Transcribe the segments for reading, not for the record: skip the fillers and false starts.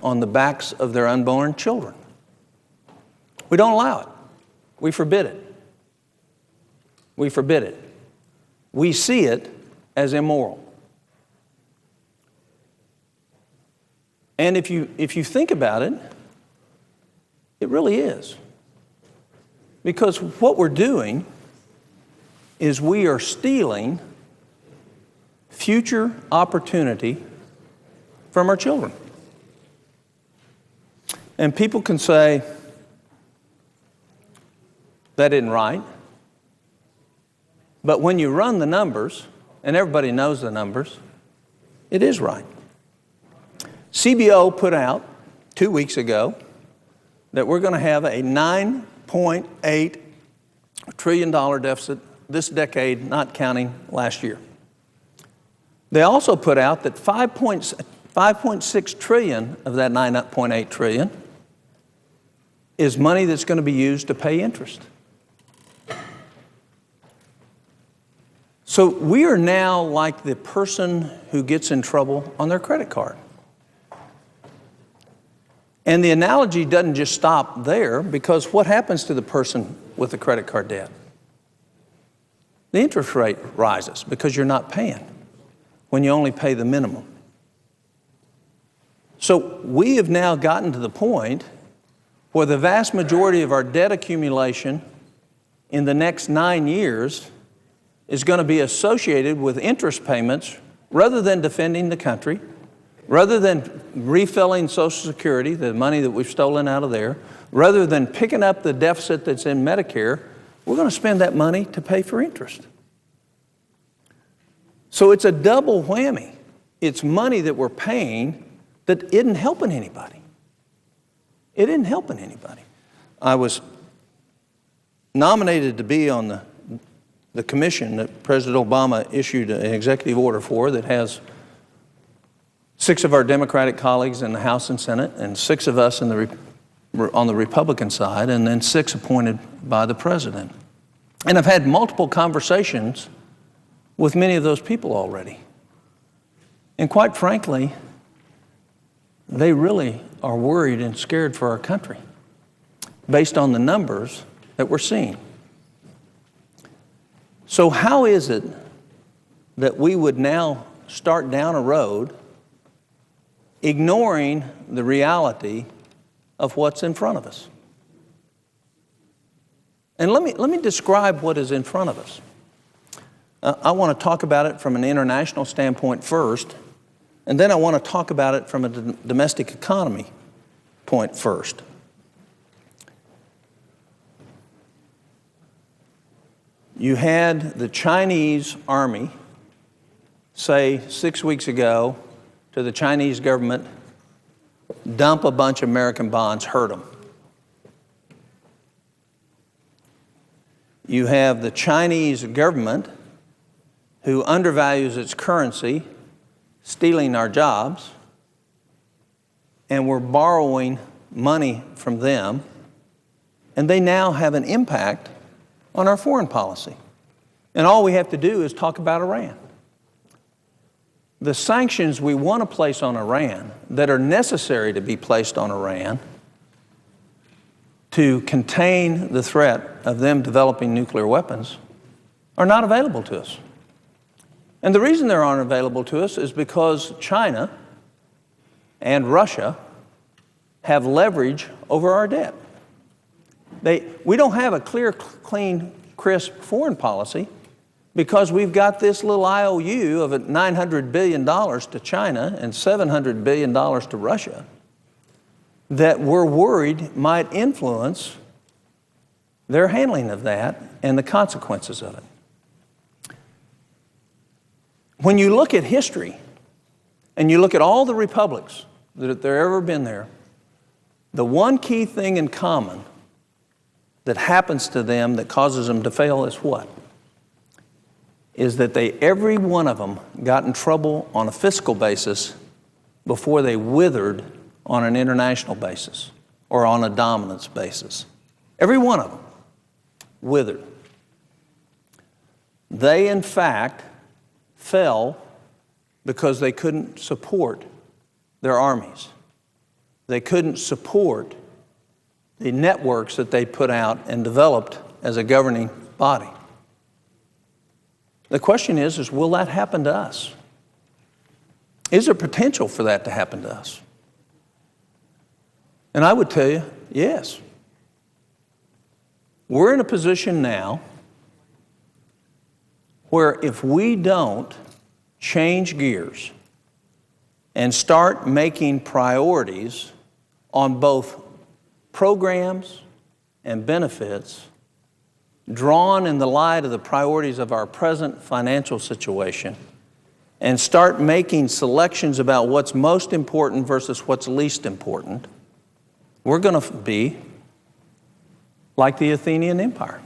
on the backs of their unborn children. We don't allow it. We forbid it. We forbid it. We see it as immoral. And if you think about it, it really is. Because what we're doing is we are stealing future opportunity from our children. And people can say, that isn't right. But when you run the numbers, and everybody knows the numbers, it is right. CBO put out 2 weeks ago that we're going to have a $9.8 trillion deficit this decade, not counting last year. They also put out that 5.6 trillion of that 9.8 trillion is money that's going to be used to pay interest. So we are now like the person who gets in trouble on their credit card. And the analogy doesn't just stop there, because what happens to the person with the credit card debt? The interest rate rises because you're not paying when you only pay the minimum. So we have now gotten to the point where the vast majority of our debt accumulation in the next 9 years is going to be associated with interest payments rather than defending the country, rather than refilling Social Security, the money that we've stolen out of there, rather than picking up the deficit that's in Medicare. We're going to spend that money to pay for interest. So it's a double whammy. It's money that we're paying that isn't helping anybody. It isn't helping anybody. I was nominated to be on the commission that President Obama issued an executive order for that has 6 of our Democratic colleagues in the House and Senate and 6 of us on the Republican side, and then 6 appointed by the President. And I've had multiple conversations with many of those people already. And quite frankly, they really are worried and scared for our country based on the numbers that we're seeing. So how is it that we would now start down a road ignoring the reality of what's in front of us? And let me describe what is in front of us. I want to talk about it from an international standpoint first, and then I want to talk about it from a domestic economy point first. You had the Chinese army say 6 weeks ago to the Chinese government, dump a bunch of American bonds, hurt them. You have the Chinese government who undervalues its currency, stealing our jobs, and we're borrowing money from them, and they now have an impact on our foreign policy. And all we have to do is talk about Iran. The sanctions we want to place on Iran, that are necessary to be placed on Iran to contain the threat of them developing nuclear weapons, are not available to us. And the reason they aren't available to us is because China and Russia have leverage over our debt. We don't have a clear, clean, crisp foreign policy because we've got this little IOU of $900 billion to China and $700 billion to Russia that we're worried might influence their handling of that and the consequences of it. When you look at history and you look at all the republics that have ever been there, the one key thing in common that happens to them that causes them to fail is what? Is that every one of them got in trouble on a fiscal basis before they withered on an international basis or on a dominance basis. Every one of them withered. They, in fact, fell because they couldn't support their armies. They couldn't support the networks that they put out and developed as a governing body. The question is will that happen to us? Is there potential for that to happen to us? And I would tell you, yes. We're in a position now where if we don't change gears and start making priorities on both programs and benefits drawn in the light of the priorities of our present financial situation, and start making selections about what's most important versus what's least important, we're going to be like the Athenian Empire.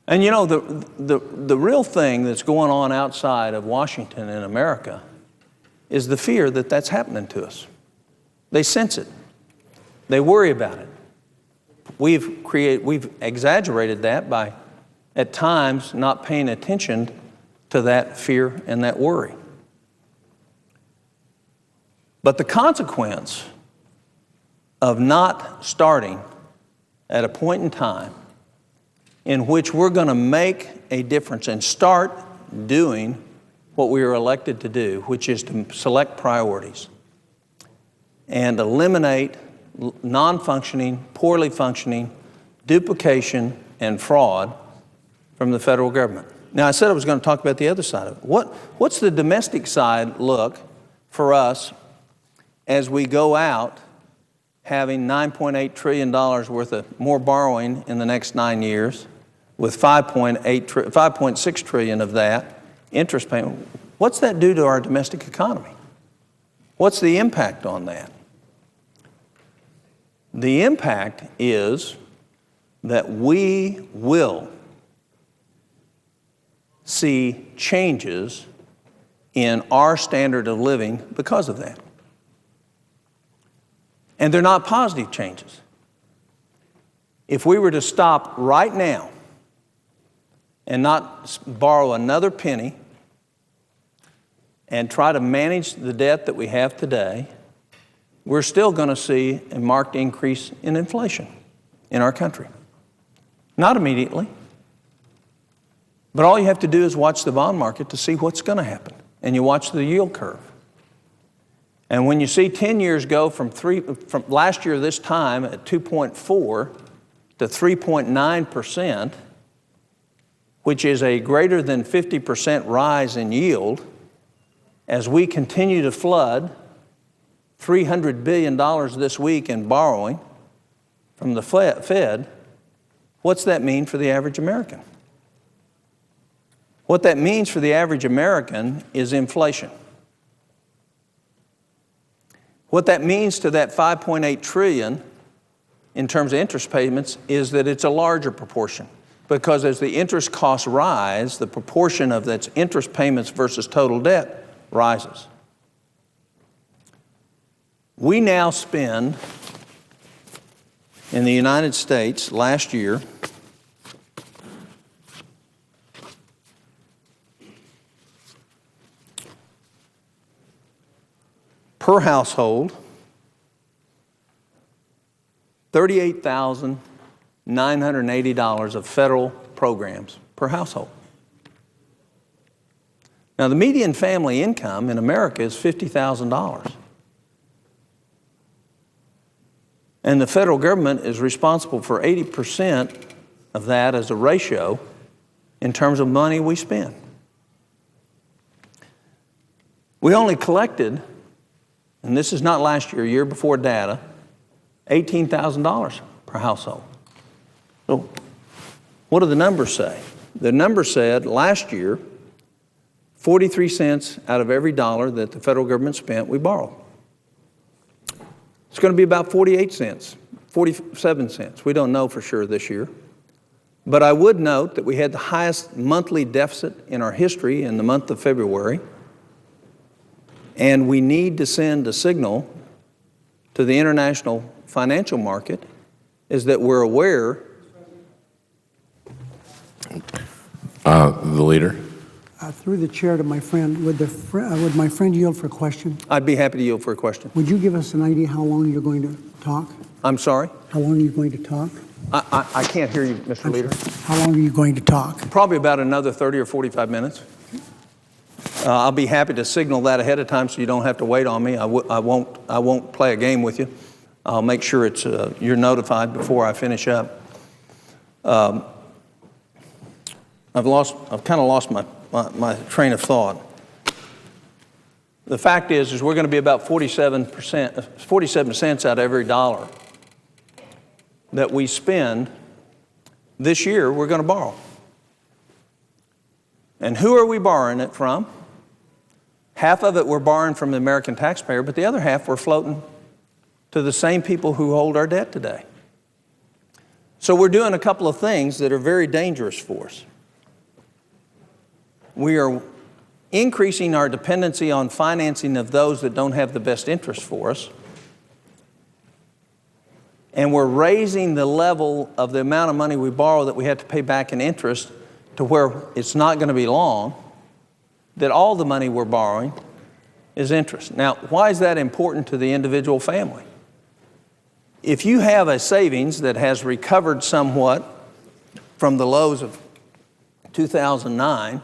And you know, the real thing that's going on outside of Washington in America is the fear that that's happening to us. They sense it. They worry about it. We've exaggerated that by, at times, not paying attention to that fear and that worry. But the consequence of not starting at a point in time in which we're going to make a difference and start doing what we were elected to do, which is to select priorities and eliminate non-functioning, poorly functioning, duplication, and fraud from the federal government. Now, I said I was going to talk about the other side of it. What's the domestic side look for us as we go out having $9.8 trillion worth of more borrowing in the next 9 years, with $5.6 trillion of that interest payment? What's that do to our domestic economy? What's the impact on that? The impact is that we will see changes in our standard of living because of that. And they're not positive changes. If we were to stop right now and not borrow another penny and try to manage the debt that we have today, we're still going to see a marked increase in inflation in our country. Not immediately, but all you have to do is watch the bond market to see what's going to happen. And you watch the yield curve. And when you see 10 years go from last year this time at 2.4 to 3.9%, which is a greater than 50% rise in yield, as we continue to flood $300 billion this week in borrowing from the Fed, what's that mean for the average American? What that means for the average American is inflation. What that means to that $5.8 trillion in terms of interest payments is that it's a larger proportion, because as the interest costs rise, the proportion of that's interest payments versus total debt rises. We now spend in the United States last year per household $38,980 of federal programs per household. Now, the median family income in America is $50,000. And the federal government is responsible for 80% of that as a ratio in terms of money we spend. We only collected, and this is not last year, year before data, $18,000 per household. So what do the numbers say? The numbers said last year, 43 cents out of every dollar that the federal government spent, we borrowed. It's going to be about 48 cents, 47 cents. We don't know for sure this year. But I would note that we had the highest monthly deficit in our history in the month of February. And we need to send a signal to the international financial market is that we're aware. The leader. Through the chair to my friend, would my friend yield for a question? I'd be happy to yield for a question. Would you give us an idea how long you're going to talk? I'm sorry? How long are you going to talk? I can't hear you, Mr. Leader. How long are you going to talk? Probably about another 30 or 45 minutes. I'll be happy to signal that ahead of time so you don't have to wait on me. I won't play a game with you. I'll make sure you're notified before I finish up. I've kind of lost my train of thought. The fact is we're going to be about 47 cents out of every dollar that we spend this year, we're going to borrow. And who are we borrowing it from? Half of it we're borrowing from the American taxpayer, but the other half we're floating to the same people who hold our debt today. So we're doing a couple of things that are very dangerous for us. We are increasing our dependency on financing of those that don't have the best interest for us. And we're raising the level of the amount of money we borrow that we have to pay back in interest to where it's not going to be long that all the money we're borrowing is interest. Now, why is that important to the individual family? If you have a savings that has recovered somewhat from the lows of 2009,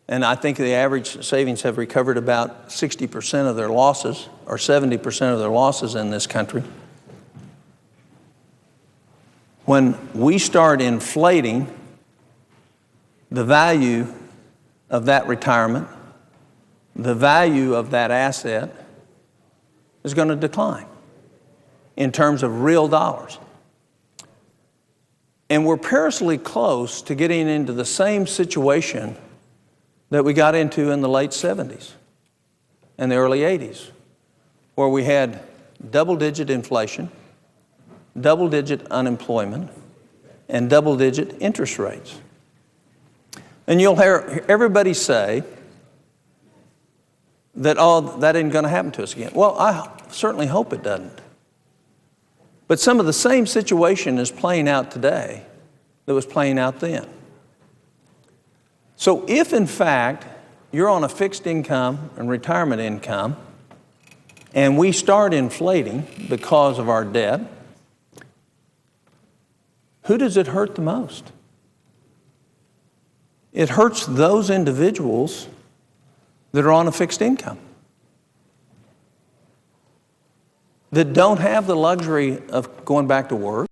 and I think the average savings have recovered about 60% of their losses or 70% of their losses in this country. When we start inflating the value of that retirement, the value of that asset is going to decline in terms of real dollars. And we're perilously close to getting into the same situation that we got into in the late 70s and the early 80s, where we had double-digit inflation, double-digit unemployment, and double-digit interest rates. And you'll hear everybody say that, oh, that ain't going to happen to us again. Well, I certainly hope it doesn't. But some of the same situation is playing out today that was playing out then. So if, in fact, you're on a fixed income and retirement income, and we start inflating because of our debt, who does it hurt the most? It hurts those individuals that are on a fixed income, that don't have the luxury of going back to work,